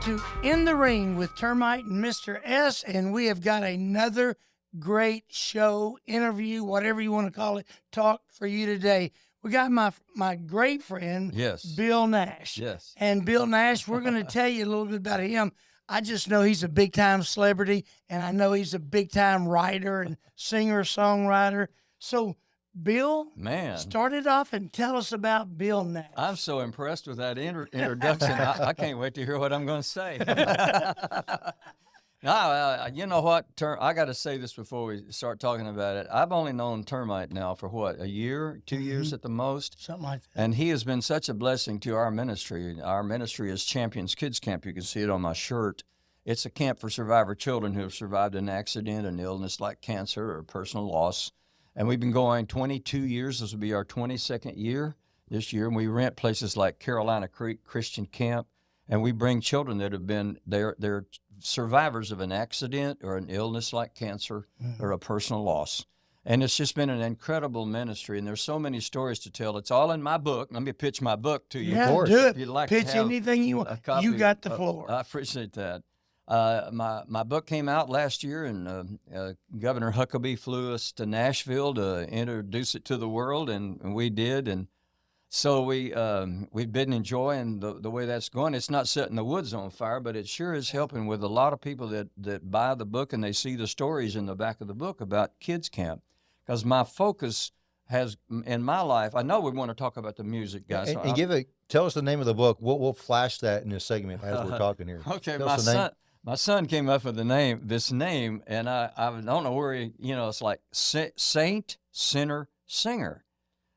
to In the Ring with Termite and Mr. S, and we have got another great show, interview, whatever you want to call it, talk for you today. We got my great friend, Bill Nash. Yes. And Bill Nash, we're going to tell you a little bit about him. I just know he's a big-time celebrity, and I know he's a big-time writer and singer-songwriter. So, Bill, start it off and tell us about Bill Nash. I'm so impressed with that introduction. I can't wait to hear what I'm going to say. Now, you know what? I got to say this before we start talking about it. I've only known Termite now for what, a year, 2 years at the most? Something like that. And he has been such a blessing to our ministry. Our ministry is Champions Kids Camp. You can see it on my shirt. It's a camp for survivor children who have survived an accident, an illness like cancer or personal loss. And we've been going 22 years. This will be our 22nd year this year. And we rent places like Carolina Creek Christian Camp. And we bring children that have been, they're survivors of an accident or an illness like cancer or a personal loss. And it's just been an incredible ministry. And there's so many stories to tell. It's all in my book. Let me pitch my book to you. Yeah, Of course. do it. If you'd like Pitch to have anything you want. You got the floor. I appreciate that. My book came out last year, and Governor Huckabee flew us to Nashville to introduce it to the world, and we did. And so we've been enjoying the way that's going. It's not setting the woods on fire, but it sure is helping with a lot of people that buy the book and they see the stories in the back of the book about kids camp. Because my focus has, in my life, I know we want to talk about the music, guys. And tell us the name of the book. We'll flash that in this segment as we're talking here. Okay, my son came up with this name, and I don't know where it's like Saint, Sinner, Singer.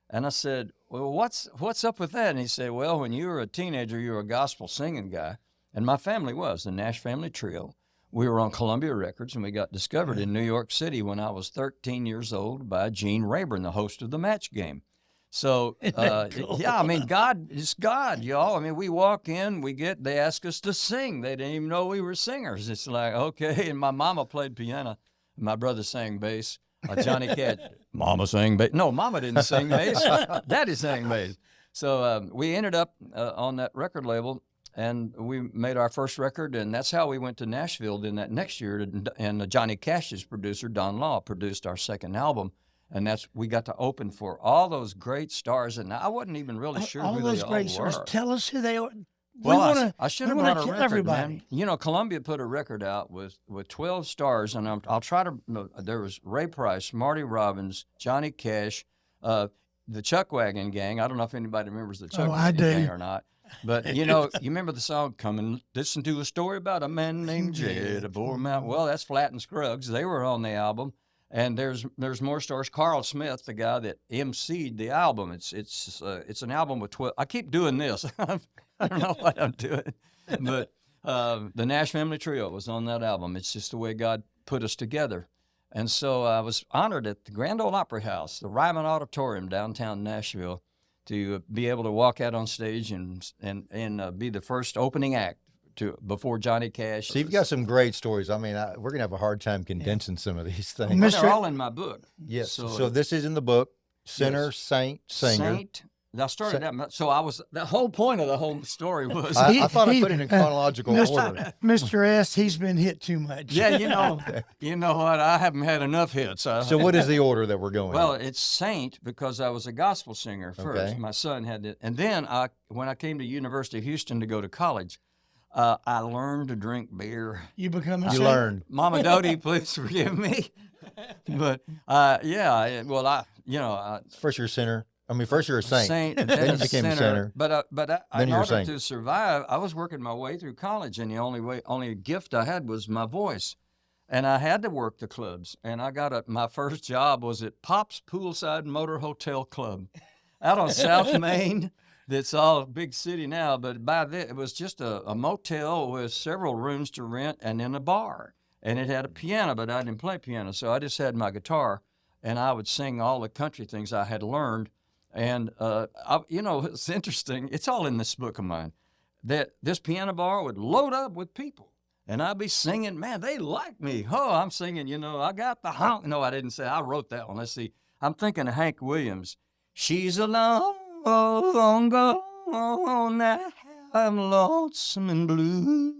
And I said, well, what's up with that? And he said, well, when you were a teenager, you were a gospel singing guy. And my family was, the Nash family trio. We were on Columbia Records, and we got discovered in New York City when I was 13 years old by Gene Rayburn, the host of the Match Game. So, yeah, I mean, God is God, y'all. I mean, we walk in, they ask us to sing. They didn't even know we were singers. It's like, okay. And my mama played piano. My brother sang bass. Johnny Cash, Mama sang bass. No, Mama didn't sing bass. Daddy sang bass. So we ended up on that record label, and we made our first record, and that's how we went to Nashville then that next year. And Johnny Cash's producer, Don Law, produced our second album. And we got to open for all those great stars, and I wasn't even really sure who they all were. All those great stars. Tell us who they are. Well, I should have brought a record, everybody. Man. You know, Columbia put a record out with 12 stars, and I'll try to. There was Ray Price, Marty Robbins, Johnny Cash, the Chuck Wagon Gang. I don't know if anybody remembers the Chuck Wagon Gang or not. But, you remember the song, Come and Listen to a Story About a Man Named Jed aboard Mount. Well, that's Flatt and Scruggs. They were on the album. And there's more stars. Carl Smith, the guy that emceed the album. It's an album with 12. I keep doing this. I don't know what I'm doing. But the Nash Family Trio was on that album. It's just the way God put us together. And so I was honored at the Grand Ole Opry House, the Ryman Auditorium, downtown Nashville, to be able to walk out on stage and be the first opening act before Johnny Cash. So you've got some great stories. I mean, we're going to have a hard time condensing some of these things. Well, they're all in my book. Yes. So this is in the book, Sinner, Saint, Singer. Saint. I started that. So the whole point of the whole story was. I thought I put it in chronological order. Mr. S, he's been hit too much. Yeah, you know what? I haven't had enough hits. So what is the order that we're going? Well, it's Saint because I was a gospel singer first. Okay. My son had it. And then when I came to University of Houston to go to college, I learned to drink beer. You learned. Mama Dodie, please forgive me. But first you're a sinner. First you're a saint. Then you became a sinner. But in order to survive, I was working my way through college, and the only gift I had was my voice, and I had to work the clubs. And my first job was at Pop's Poolside Motor Hotel Club, out on South Main. That's all a big city now, but by then it was just a motel with several rooms to rent and then a bar. And it had a piano, but I didn't play piano, so I just had my guitar, and I would sing all the country things I had learned. And, it's interesting. It's all in this book of mine, that this piano bar would load up with people, and I'd be singing. Man, they like me. Oh, I'm singing, I got the honk. No, I didn't say. I wrote that one. Let's see. I'm thinking of Hank Williams. She's alone. Oh, long gone now, I'm lonesome and blue.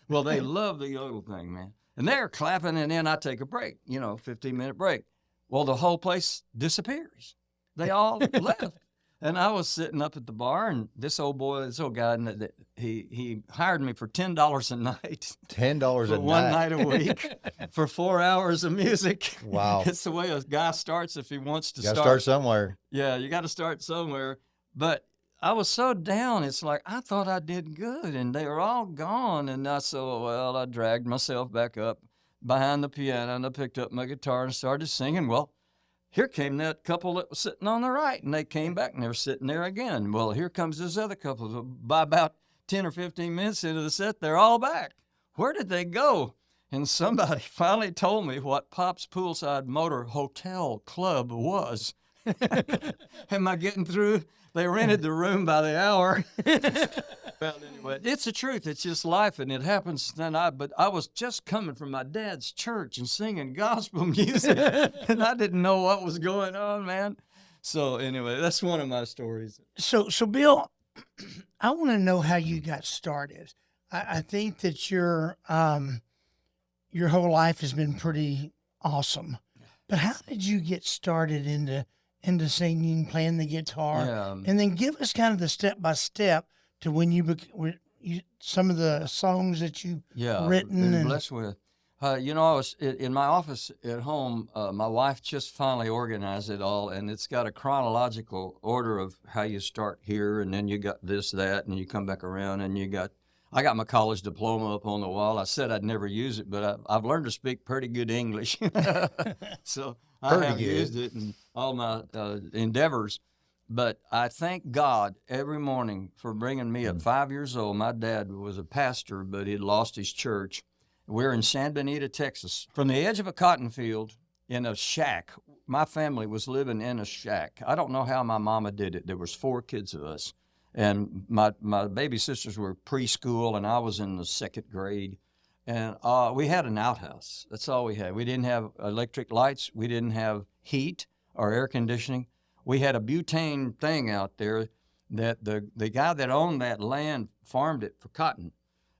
Well, they love the yodel thing, man. And they're clapping, and then I take a break, 15-minute break. Well, the whole place disappears. They all left. And I was sitting up at the bar, and this old guy, he hired me for $10 a night. $10 a night? One night a week for 4 hours of music. Wow. It's the way a guy starts if he wants to start. Got to start somewhere. Yeah, you got to start somewhere. But I was so down. It's like I thought I did good, and they were all gone. And I said, well, I dragged myself back up behind the piano, and I picked up my guitar and started singing. Well, here came that couple that was sitting on the right, and they came back, and they were sitting there again. Well, here comes this other couple. By about 10 or 15 minutes into the set, they're all back. Where did they go? And somebody finally told me what Pop's Poolside Motor Hotel Club was. Am I getting through? They rented the room by the hour. Well, anyway, it's the truth. It's just life, and it happens. But I was just coming from my dad's church and singing gospel music, and I didn't know what was going on, man. So anyway, that's one of my stories. So Bill, I want to know how you got started. I think that your whole life has been pretty awesome, but how did you get started into singing, playing the guitar, and then give us kind of the step by step to when you some of the songs that you written and blessed with. I was in my office at home. My wife just finally organized it all, and it's got a chronological order of how you start here, and then you got this, that, and you come back around, and I got my college diploma up on the wall. I said I'd never use it, but I've learned to speak pretty good English, so I have used it in all my endeavors. But I thank God every morning for bringing me up. 5 years old, my dad was a pastor, but he'd lost his church. We're in San Benito, Texas. From the edge of a cotton field in a shack, my family was living in a shack. I don't know how my mama did it. There was 4 kids of us. And my baby sisters were preschool, and I was in the 2nd grade. And we had an outhouse. That's all we had. We didn't have electric lights. We didn't have heat or air conditioning. We had a butane thing out there that the guy that owned that land farmed it for cotton.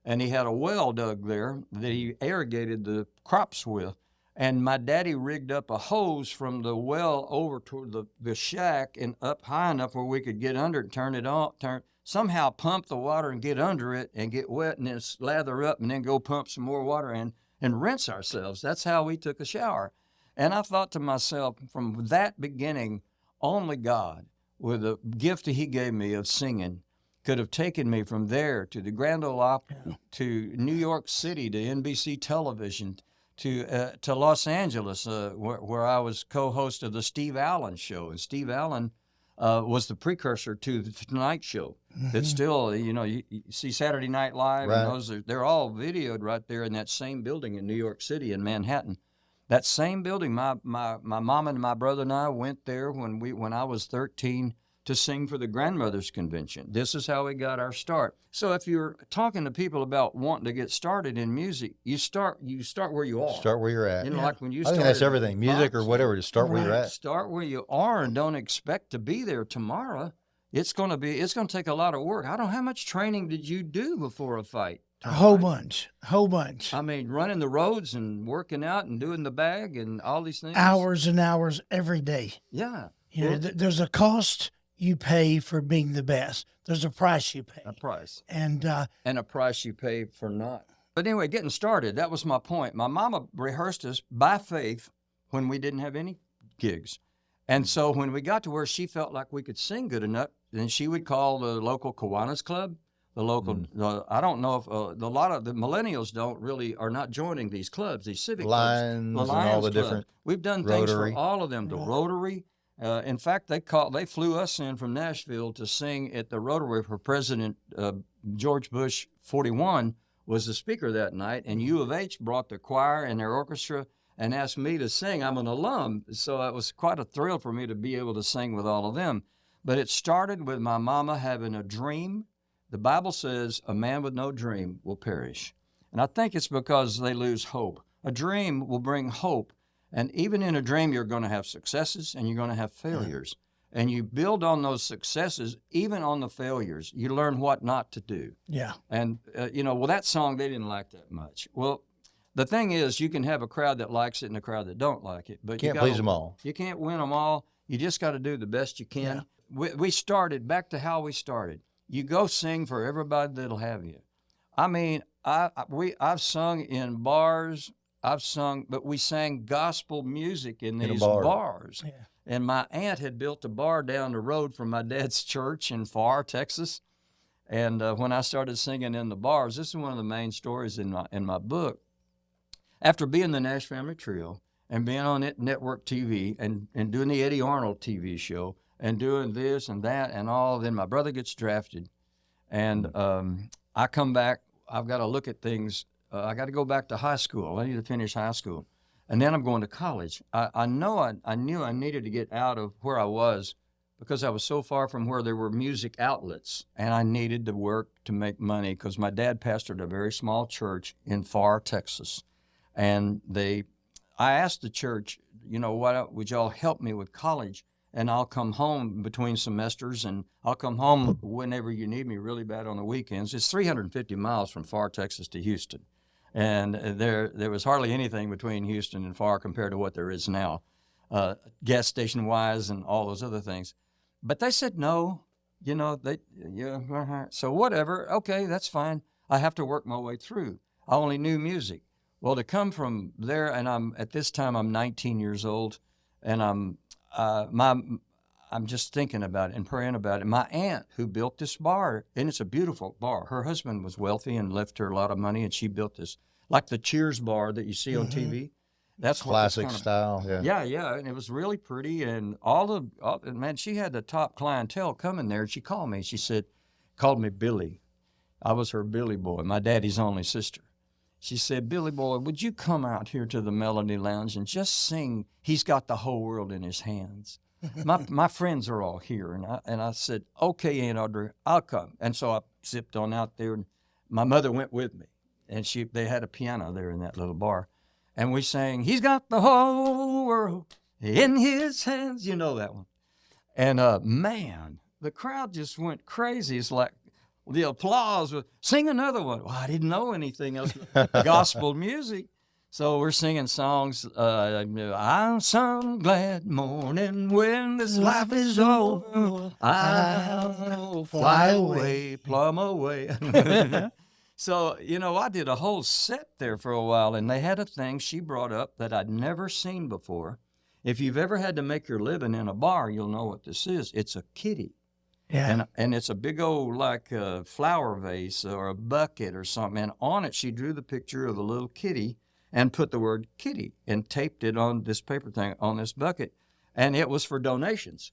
And he had a well dug there that he irrigated the crops with. And my daddy rigged up a hose from the well over to the shack and up high enough where we could get under it, turn it on, somehow pump the water and get under it and get wet and then slather up and then go pump some more water in and rinse ourselves. That's how we took a shower. And I thought to myself, from that beginning, only God, with the gift that he gave me of singing, could have taken me from there to the Grand Ole Opry, to New York City, to NBC television, to Los Angeles, where I was co-host of the Steve Allen Show. And Steve Allen was the precursor to the Tonight Show. That's still, you see Saturday Night Live, right. And they're all videoed right there in that same building in New York City in Manhattan. That same building, my mom and my brother and I went there when I was 13 to sing for the Grandmothers Convention. This is how we got our start. So if you're talking to people about wanting to get started in music, you start where you are. Start where you're at. Like when you I start. think that's everything, music or whatever, just start where you're at. Start where you are and don't expect to be there tomorrow. It's going to take a lot of work. I don't know, how much training did you do before a fight? A whole bunch. I mean, running the roads and working out and doing the bag and all these things. Hours and hours every day. Yeah. There's a cost you pay for being the best. There's a price you pay. A price. And a price you pay for not. But anyway, getting started, that was my point. My mama rehearsed us by faith when we didn't have any gigs. And so when we got to where she felt like we could sing good enough, then she would call the local Kiwanis Club. The local, I don't know if a lot of the millennials are not joining these clubs, these civic clubs. And all the different. We've done Rotary. things for all of them. The Rotary. In fact, they flew us in from Nashville to sing at the Rotary for President George Bush 41 was the speaker that night, and U of H brought the choir and their orchestra and asked me to sing. I'm an alum, so it was quite a thrill for me to be able to sing with all of them. But it started with my mama having a dream. The Bible says a man with no dream will perish. And I think it's because they lose hope. A dream will bring hope. And even in a dream, you're going to have successes and you're going to have failures. and you build on those successes, even on the failures. You learn what not to do. Yeah. And, well, that song, they didn't like that much. Well, the thing is, you can have a crowd that likes it and a crowd that don't like it. But Can't please them all. You can't win them all. You just got to do the best you can. Yeah. We started, back to how we started. You go sing for everybody that'll have you. I mean, I've sung in bars. But we sang gospel music in these bars. Yeah. And my aunt had built a bar down the road from my dad's church in Farr, Texas. And when I started singing in the bars, this is one of the main stories in my book. After being the Nash Family Trio and being on network TV and doing the Eddie Arnold TV show and doing this and that and all, then my brother gets drafted. And I come back. I've got to look at things. I got to go back to high school. I need to finish high school. And then I'm going to college. I knew I needed to get out of where I was because I was so far from where there were music outlets. And I needed to work to make money because my dad pastored a very small church in Farr, Texas. And I asked the church, would y'all help me with college? And I'll come home between semesters, and I'll come home whenever you need me really bad on the weekends. It's 350 miles from Farr, Texas to Houston. And there was hardly anything between Houston and Farr compared to what there is now, gas station-wise and all those other things. But they said no, so whatever, okay, that's fine. I have to work my way through. I only knew music. Well, to come from there, and at this time I'm 19 years old, and I'm just thinking about it and praying about it. My aunt, who built this bar, and it's a beautiful bar. Her husband was wealthy and left her a lot of money, and she built this, like the Cheers bar that you see on TV. That's classic style. Yeah, and it was really pretty, and man, she had the top clientele coming there. And she called me. She called me Billy. I was her Billy boy, my daddy's only sister. She said, Billy boy, would you come out here to the Melody Lounge and just sing He's Got the Whole World in His Hands? My friends are all here. And I said, okay, Aunt Audrey, I'll come. And so I zipped on out there, and my mother went with me. And they had a piano there in that little bar. And we sang, He's Got the Whole World in His Hands. You know that one. And man, the crowd just went crazy. It's like, the applause was, sing another one. Well, I didn't know anything else but gospel music. So we're singing songs. I'm some glad morning when this life is over. I'll fly away, plumb away. So, I did a whole set there for a while, and they had a thing she brought up that I'd never seen before. If you've ever had to make your living in a bar, you'll know what this is. It's a kitty. Yeah. And it's a big old flower vase or a bucket or something. And on it, she drew the picture of a little kitty and put the word kitty and taped it on this paper thing on this bucket. And it was for donations.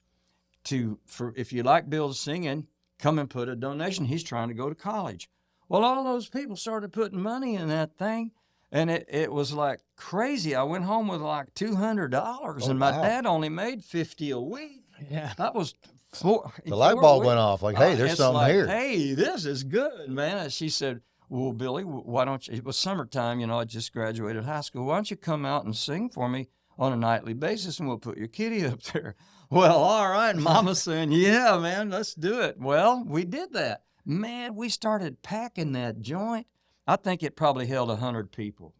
For if you like Bill's singing, come and put a donation. He's trying to go to college. Well, all those people started putting money in that thing. And it was like crazy. I went home with like $200, and my dad only made $50 a week. Yeah. That was... The light bulb went off. Like, hey, there's something here. Hey, this is good, man. And she said, well, Billy, why don't you, it was summertime, I just graduated high school. Why don't you come out and sing for me on a nightly basis, and we'll put your kitty up there. Well, all right. Mama's saying, yeah, man, let's do it. Well, we did that. Man, we started packing that joint. I think it probably held 100 people,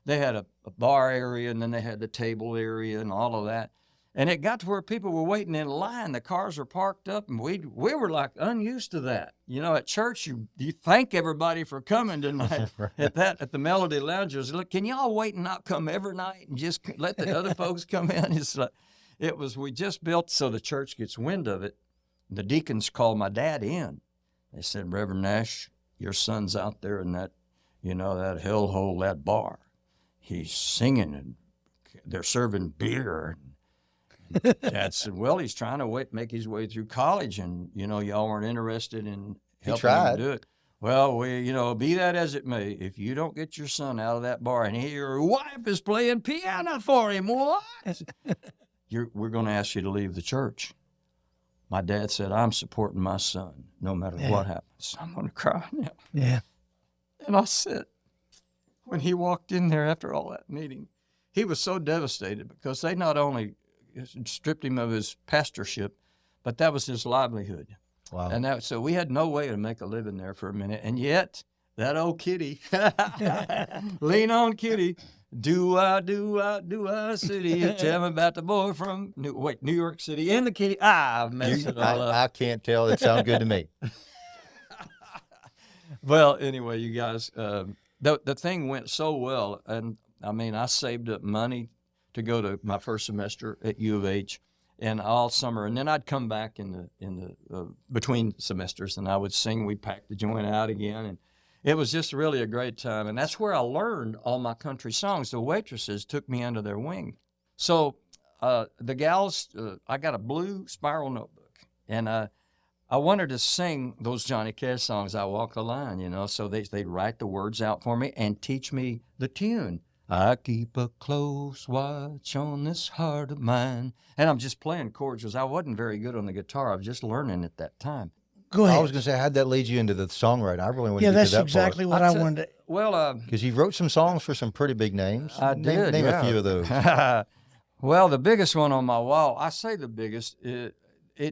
They had a bar area, and then they had the table area and all of that. And it got to where people were waiting in line. The cars were parked up, and we were like unused to that. At church, you thank everybody for coming tonight. Right. At the Melody Loungers, look, can y'all wait and not come every night and just let the other folks come in? It's like, we just built so the church gets wind of it. The deacons called my dad in. They said, Reverend Nash, your son's out there in that, that hellhole, that bar. He's singing, and they're serving beer. Dad said, well, he's trying to make his way through college, and, y'all weren't interested in helping him do it. Well, be that as it may, if you don't get your son out of that bar and your wife is playing piano for him, what? We're going to ask you to leave the church. My dad said, I'm supporting my son no matter what happens. I'm going to cry now. Yeah. And I said, when he walked in there after all that meeting, he was so devastated because they not only stripped him of his pastorship, but that was his livelihood. Wow. And so we had no way to make a living there for a minute. And yet, that old Kitty, lean on Kitty, do I, city, tell me about the boy from New York City and the Kitty. I've messed it all up. I can't tell. It sounds good to me. Well, anyway, you guys, the thing went so well. And I mean, I saved up money to go to my first semester at U of H. And all summer, and then I'd come back in the between semesters, and I would sing. We'd pack the joint out again, and it was just really a great time. And that's where I learned all my country songs. The waitresses took me under their wing. So the gals, I got a blue spiral notebook, and I wanted to sing those Johnny Cash songs. I Walk the Line, you know. So they'd write the words out for me and teach me the tune. I keep a close watch on this heart of mine. And I'm just playing chords because I wasn't very good on the guitar. I was just learning at that time. Go ahead. I was going to say, how'd that lead you into the songwriting? I really want to get that's to that exactly what I wanted to. Well, because you wrote some songs for some pretty big names. I did. Name yeah. a few of those. Well, the biggest one on my wall, I say the biggest,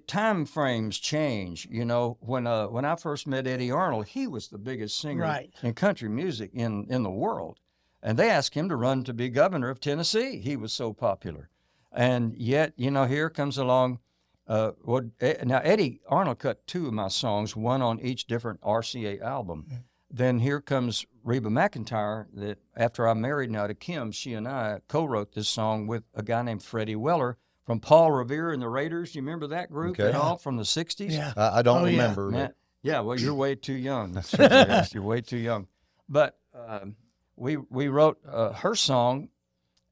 time frames change. You know, when I first met Eddie Arnold, he was the biggest singer in country music in the world. And they asked him to run to be governor of Tennessee. He was so popular. And yet, you know, here comes along, now Eddie Arnold cut 2 of my songs, one on each different RCA album. Mm-hmm. Then here comes Reba McEntire, that after I married now to Kim, she and I co-wrote this song with a guy named Freddie Weller from Paul Revere and the Raiders. You remember that group at all from the 60s? Yeah. I don't remember. Yeah. Yeah, well, you're way too young. You're way too young. But we wrote her song,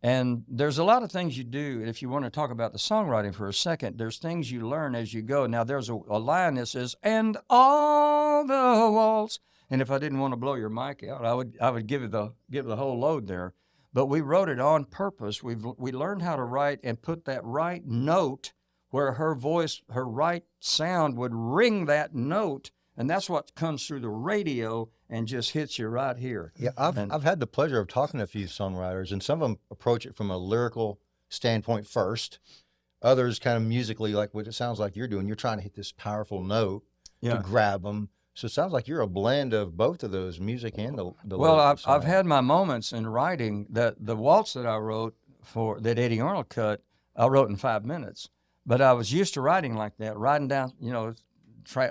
and there's a lot of things you do. If you want to talk about the songwriting for a second, there's things you learn as you go. Now, there's a line that says, and all the walls. And if I didn't want to blow your mic out, I would give the whole load there. But we wrote it on purpose. We learned how to write and put that right note where her voice, her right sound would ring that note. And that's what comes through the radio and just hits you right here. Yeah, I've had the pleasure of talking to a few songwriters, and some of them approach it from a lyrical standpoint first. Others kind of musically, like what it sounds like you're doing. You're trying to hit this powerful note to grab them. So it sounds like you're a blend of both of those, music and the Well, I've had my moments in writing. The waltz that I wrote that Eddie Arnold cut, I wrote in 5 minutes. But I was used to writing like that, riding down, you know,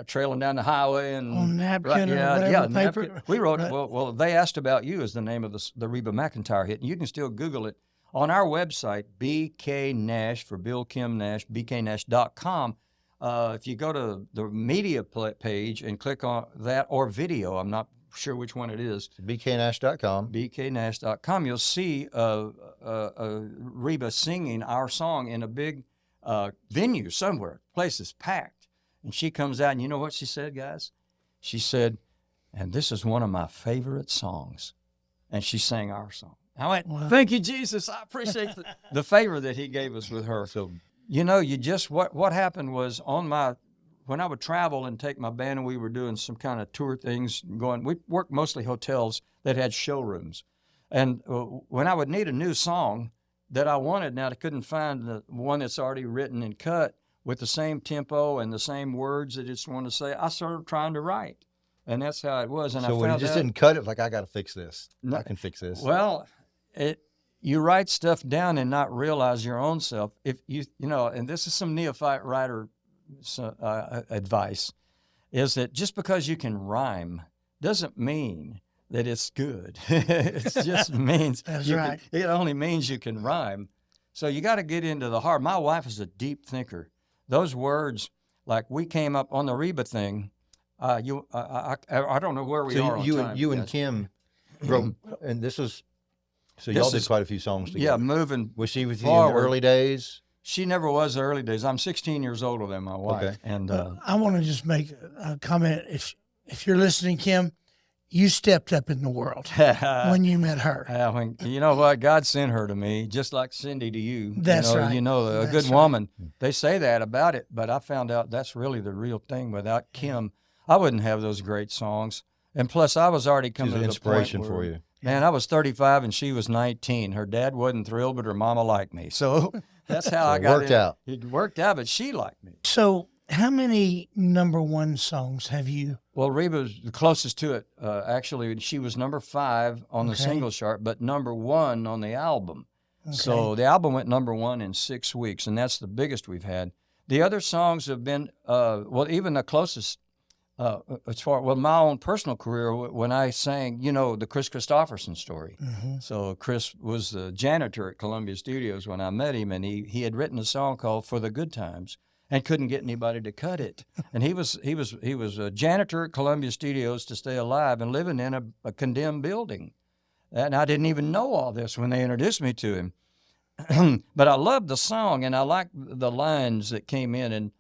trailing down the highway and on napkin or whatever paper. Napkin. We wrote well. They Asked About You is the name of the Reba McEntire hit, and you can still Google it on our website, BK Nash for Bill Kim Nash, bknash.com. If you go to the media page and click on that or video, I'm not sure which one it is. bknash.com. bknash.com. You'll see Reba singing our song in a big venue somewhere. The place is packed. And she comes out, and you know what she said, guys? She said, and this is one of my favorite songs. And she sang our song. I went, wow. Thank you, Jesus. I appreciate the favor that he gave us with her. So, you know, what happened was when I would travel and take my band and we were doing some kind of tour things we worked mostly hotels that had showrooms. And when I would need a new song that I wanted, now I couldn't find the one that's already written and cut, with the same tempo and the same words that it's want to say, I started trying to write. And that's how it was. And so when you just didn't cut it, like, I got to fix this. No, I can fix this. Well, you write stuff down and not realize your own self. If you know, and this is some neophyte writer advice, is that just because you can rhyme doesn't mean that it's good. It just means it only means you can rhyme. So you got to get into the heart. My wife is a deep thinker. Those words, like we came up on the Reba thing, I don't know where we are on time. You and Kim wrote, and this was, so y'all did quite a few songs together. Yeah, moving Was she with forward. you in the early days? She never was the early days. I'm 16 years older than my wife. Okay. And I want to just make a comment. If you're listening, Kim, you stepped up in the world when you met her. You know what? God sent her to me, just like Cindy to you. That's right. You know, a good woman. They say that about it, but I found out that's really the real thing. Without Kim, I wouldn't have those great songs. And plus, I was already coming to the inspiration point where, for you. Man, I was 35 and she was 19. Her dad wasn't thrilled, but her mama liked me. So That's how So I it got worked in. out. It worked out, but she liked me. So how many #1 songs have you? Well, Reba's the closest to it. Actually, she was #5 on the single chart, but #1 on the album. Okay. So the album went #1 in 6 weeks, and that's the biggest we've had. The other songs have been, well, even the closest, as far, well, my own personal career, when I sang, you know, the Kris Kristofferson story. Mm-hmm. So Kris was the janitor at Columbia Studios when I met him, and he had written a song called "For the Good Times" and couldn't get anybody to cut it. And he was a janitor at Columbia Studios to stay alive and living in a condemned building. And I didn't even know all this when they introduced me to him. But I loved the song, and I liked the lines that came in. And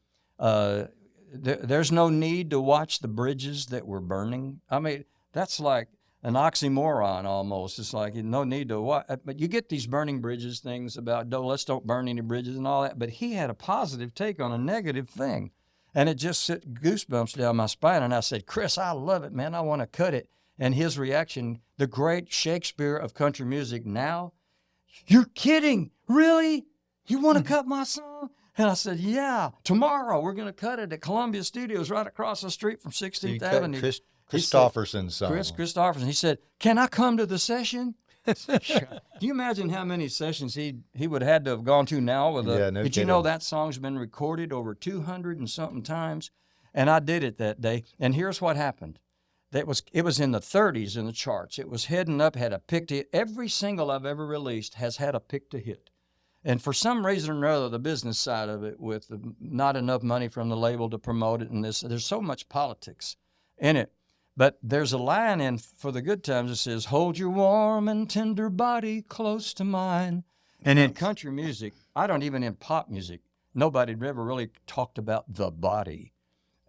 there's no need to watch the bridges that were burning. I mean, that's like an oxymoron almost. It's like no need to watch. But you get these burning bridges things about, let's don't burn any bridges and all that. But he had a positive take on a negative thing. And it just sent goosebumps down my spine. And I said, Kris, I love it, man. I want to cut it. And his reaction, the great Shakespeare of country music now, you're kidding, really? You want to cut my song? And I said, yeah, tomorrow we're going to cut it at Columbia Studios right across the street from 16th Avenue. Kris Kristofferson's song. Kris Kristofferson. He said, can I come to the session? Can you imagine how many sessions he would have had to have gone to now? With did you know that song's been recorded over 200 and something times? And I did it that day. And here's what happened. It was in the 30s in the charts. It was heading up, had a pick to hit. Every single I've ever released has had a pick to hit. And for some reason or other, the business side of it, with not enough money from the label to promote it, and there's so much politics in it. But there's a line in For the Good Times that says, hold your warm and tender body close to mine. And in country music, I don't even in pop music, nobody had ever really talked about the body.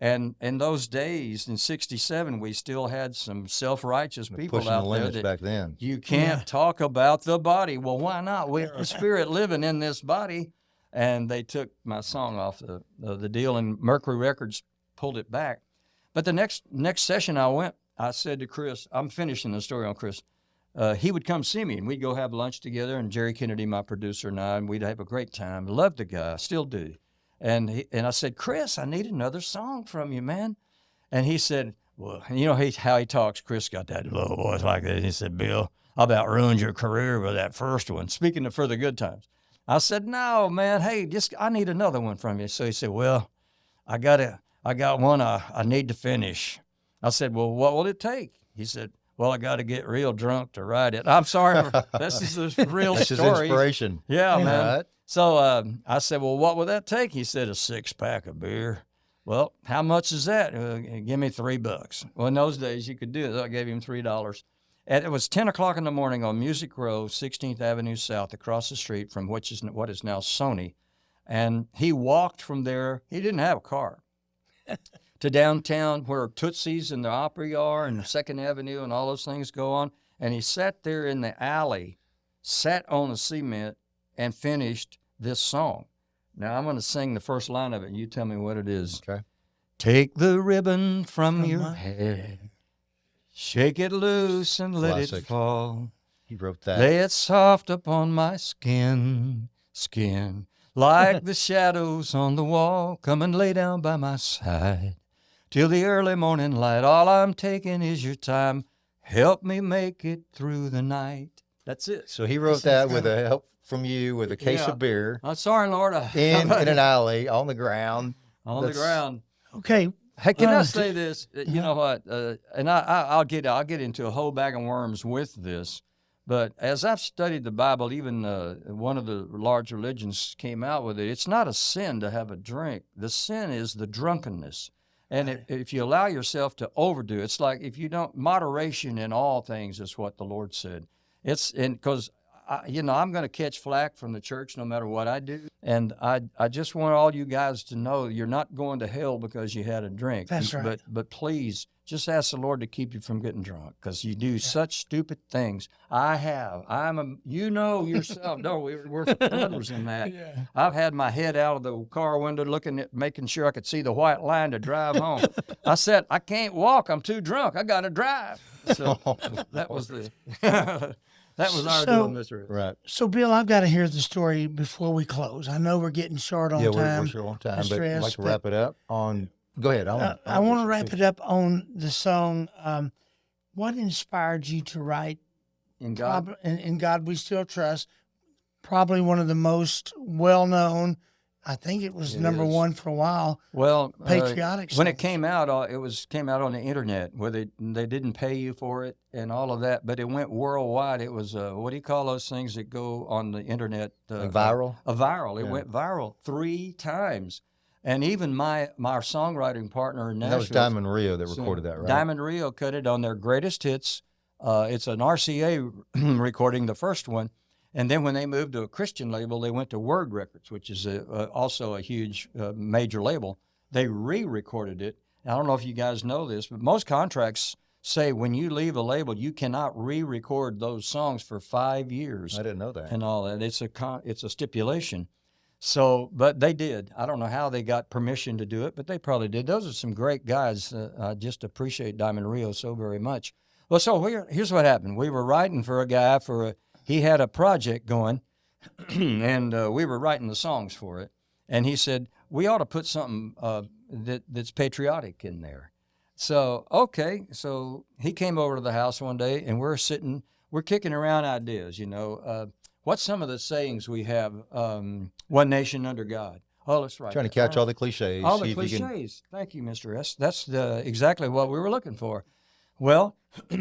And in those days, in '67, we still had some self-righteous people out there that back then. You can't talk about the body. Well, why not? We're a spirit living in this body. And they took my song off the deal, and Mercury Records pulled it back. But the next session I went, I said to Kris, I'm finishing the story on Kris. He would come see me, and we'd go have lunch together, and Jerry Kennedy, my producer, and I, and we'd have a great time. Loved the guy, still do. And I said, Kris, I need another song from you, man. And he said, well, you know how he talks. Kris got that little voice like that. He said, Bill, I about ruined your career with that first one. Speaking of For the Good Times. I said, no, man, hey, I need another one from you. So he said, well, I got one I need to finish. I said, well, what will it take? He said, well, I got to get real drunk to write it. I'm sorry. This is a real This story. is inspiration. Yeah, man. Right. So I said, well, what would that take? He said, a 6-pack of beer. Well, how much is that? Give me $3. Well, in those days, you could do it. I gave him $3. And it was 10 o'clock in the morning on Music Row, 16th Avenue South, across the street from what is now Sony. And he walked from there. He didn't have a car. To downtown where Tootsie's and the Opry are and 2nd Avenue and all those things go on. And he sat there in the alley, sat on the cement, and finished this song. Now, I'm going to sing the first line of it, and you tell me what it is. Okay. Take the ribbon from your hair, shake it loose and let it Classic. fall. He wrote that. Lay it soft upon my skin, like the shadows on the wall. Come and lay down by my side till the early morning light. All I'm taking is your time. Help me make it through the night. That's it. So he wrote that with a help from you, with a case of beer I'm sorry, Lord. in an alley on the ground. On the ground. Okay. Hey, can I say this? You know what? And I'll get into a whole bag of worms with this. But as I've studied the Bible, even one of the large religions came out with it. It's not a sin to have a drink. The sin is the drunkenness. And if you allow yourself to overdo, it's like if you don't, moderation in all things is what the Lord said. Because I'm going to catch flack from the church no matter what I do. And I just want all you guys to know you're not going to hell because you had a drink. That's right. But please, just ask the Lord to keep you from getting drunk because you do such stupid things. You know yourself. No, we're brothers in that. Yeah. I've had my head out of the car window making sure I could see the white line to drive home. I said, I can't walk. I'm too drunk. I got to drive. So that was the... That was our So- deal, Mr. Right. So, Bill, I've got to hear the story before we close. I know we're getting short on Yeah, time. we're short on time, Mr. but I'd S, like to but- wrap it up on. Go ahead. I want to wrap it up on the song. What inspired you to write In God. In God We Still Trust? Probably one of the most well-known. I think it was It number is. one for a while. Well, Patriotic when it songs. came out, came out on the internet where they didn't pay you for it and all of that, but it went worldwide. It was what do you call those things that go on the internet? Like viral? A viral. It Yeah. went viral 3 times, and even my songwriting partner in And that was Nashville, Diamond Rio that recorded that, right? Diamond Rio cut it on their greatest hits. It's an RCA recording, the first one. And then when they moved to a Christian label, they went to Word Records, which is also a huge major label. They re-recorded it. I don't know if you guys know this, but most contracts say when you leave a label, you cannot re-record those songs for 5 years. I didn't know that. And all that. It's a stipulation. So, but they did. I don't know how they got permission to do it, but they probably did. Those are some great guys. I just appreciate Diamond Rio so very much. Well, so here's what happened. We were writing for a guy he had a project going, and we were writing the songs for it. And he said, we ought to put something that's patriotic in there. So, okay. So he came over to the house one day, and we're kicking around ideas, what's some of the sayings we have? One nation under God. Oh, let's write. Trying to catch all the cliches. All see the if you can- cliches. Thank you, Mr. S. That's exactly what we were looking for. Well,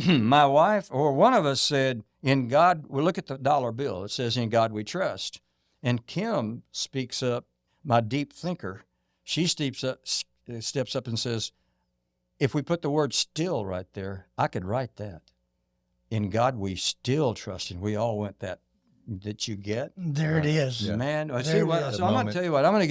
my wife or one of us said, in God, we look at the dollar bill. It says, in God we trust. And Kim speaks up, my deep thinker. She steps up and says, if we put the word still right there, I could write that. In God we still trust. And we all went that you get. There it is. Yeah. Man, I There see it what. is. So I'm going to tell you what. I'm going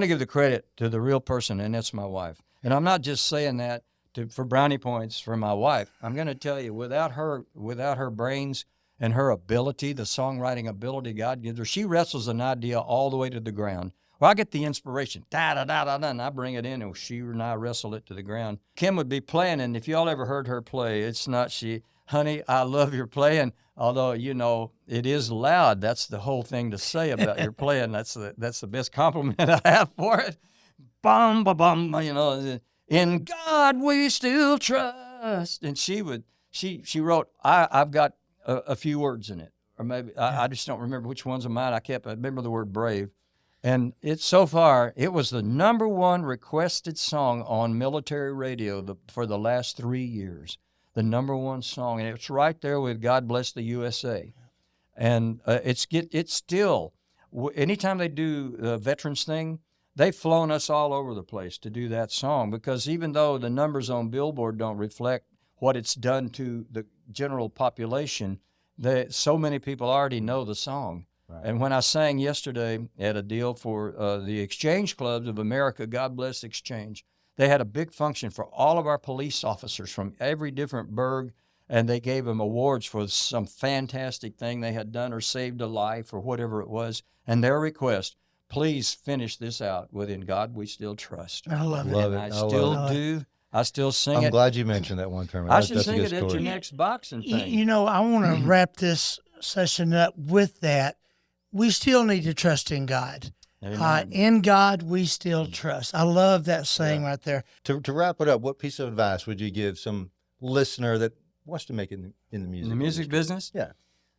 to give the credit to the real person, and that's my wife. And I'm not just saying that for brownie points for my wife. I'm going to tell you, without her brains and her ability, the songwriting ability God gives her, she wrestles an idea all the way to the ground. Well, I get the inspiration, da da da da da, and I bring it in, and she and I wrestle it to the ground. Kim would be playing, and if y'all ever heard her play, it's not she. Honey, I love your playing. Although, it is loud. That's the whole thing to say about your playing. That's the best compliment I have for it. Bum, ba, bum, in God we still trust. And she wrote, I've got a few words in it. Or maybe, I just don't remember which ones of mine I remember the word brave. And so far, it was the number one requested song on military radio for the last 3 years. The number one song, and it's right there with God Bless the USA. And it's still, anytime they do the veterans thing, they've flown us all over the place to do that song, because even though the numbers on Billboard don't reflect what it's done to the general population, so many people already know the song. Right. And when I sang yesterday at a deal for the Exchange Clubs of America, God Bless Exchange, they had a big function for all of our police officers from every different burg, and they gave them awards for some fantastic thing they had done or saved a life or whatever it was. And their request, please finish this out with In God We Still Trust. I love it. Love it. I still do. I still sing it. I'm glad you mentioned that one term. I should sing it at your next boxing thing. I want to wrap this session up with that. We still need to trust in God. In God, we still trust. I love that saying right there. To wrap it up, what piece of advice would you give some listener that wants to make it in the music In the music business? Yeah.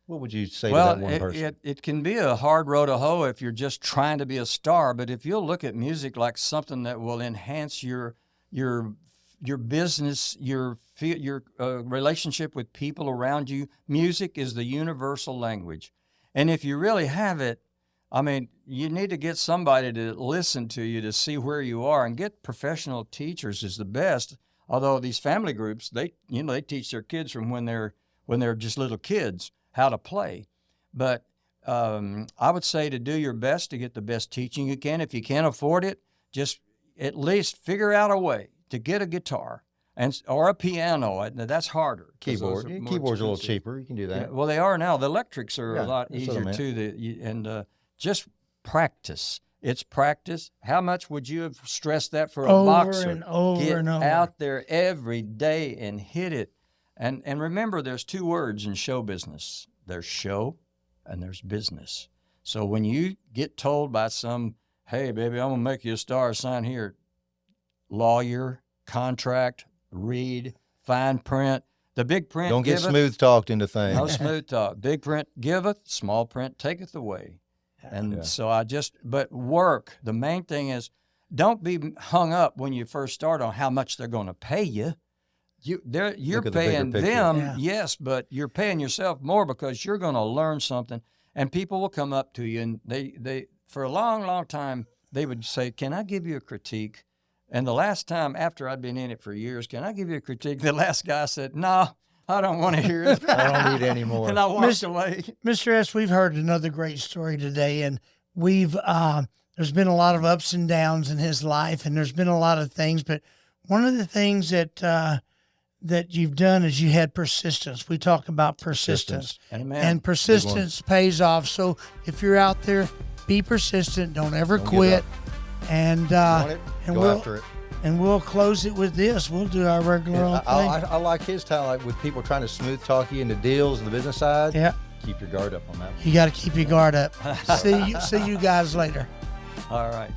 What would you say to that one person? It can be a hard road to hoe if you're just trying to be a star, but if you'll look at music like something that will enhance your business, your relationship with people around you, music is the universal language. And if you really have it, you need to get somebody to listen to you to see where you are, and get professional teachers is the best. Although these family groups, they teach their kids from when they're just little kids how to play. But I would say to do your best to get the best teaching you can. If you can't afford it, just at least figure out a way to get a guitar or a piano. That's harder. Keyboard's a little cheaper. You can do that. Yeah, well, they are now. The electrics are a lot easier too. And practice. It's practice. How much would you have stressed that for a boxer? And over Get and over. out there every day and hit it. And remember, there's 2 words in show business: there's show and there's business. So when you get told by some, hey, baby, I'm going to make you a star, sign here, lawyer, contract, read, fine print, the big print. Don't get smooth talked into things. No smooth talk. Big print giveth, small print taketh away. And so but work. The main thing is, don't be hung up when you first start on how much they're going to pay you. You're paying them, yes, but you're paying yourself more because you're going to learn something, and people will come up to you, and they for a long, long time they would say, "Can I give you a critique?" And the last time, after I'd been in it for years, "Can I give you a critique?" The last guy said, "No, I don't want to hear it. I don't need any more." And I walked away. Mr. S., we've heard another great story today, and we've there's been a lot of ups and downs in his life, and there's been a lot of things, but one of the things that you've done is you had persistence. We talk about persistence. And persistence pays off. So if you're out there, be persistent. Don't ever quit. And go after it. And we'll close it with this. We'll do our regular old thing. I like his talent with people trying to smooth talk you into deals on the business side. Yeah. Keep your guard up on that one. You got to keep your guard up. See you guys later. All right.